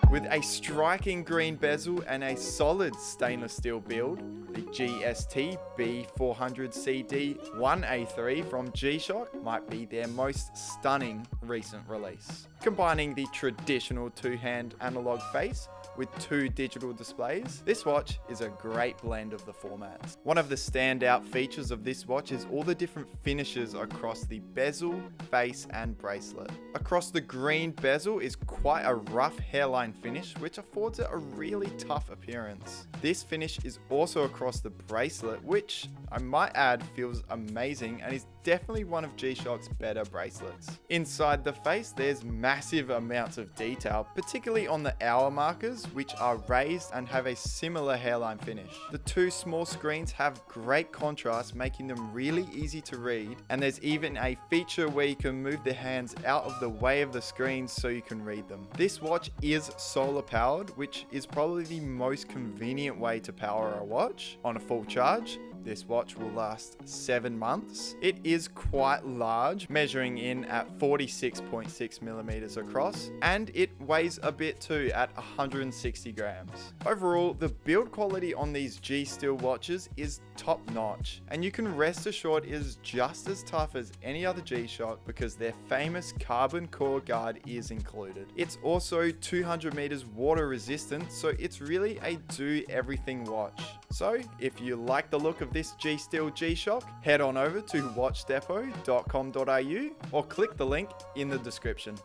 With a striking green bezel and a solid stainless steel build, the GSTB400CD-1A3 from G-Shock might be their most stunning recent release. Combining the traditional two-hand analog face with two digital displays, this watch is a great blend of the formats. One of the standout features of this watch is all the different finishes across the bezel, face and bracelet. Across the green bezel is quite a rough hairline finish, which affords it a really tough appearance. This finish is also across the bracelet, which I might add feels amazing and is definitely one of G-Shock's better bracelets. Inside the face, there's massive amounts of detail, particularly on the hour markers, which are raised and have a similar hairline finish. The two small screens have great contrast, making them really easy to read, and there's even a feature where you can move the hands out of the way of the screens so you can read them. This watch is solar powered, which is probably the most convenient way to power a watch. On a full charge, this watch will last 7 months. It is quite large, measuring in at 46.6 millimeters across, and it weighs a bit too at 160 grams. Overall, the build quality on these G-Steel watches is top notch, and you can rest assured it is just as tough as any other G-Shock because their famous carbon core guard is included. It's also 200 meters water resistant, so it's really a do everything watch. So if you like the look of this G-Steel G-Shock, head on over to watchdepot.com.au or click the link in the description.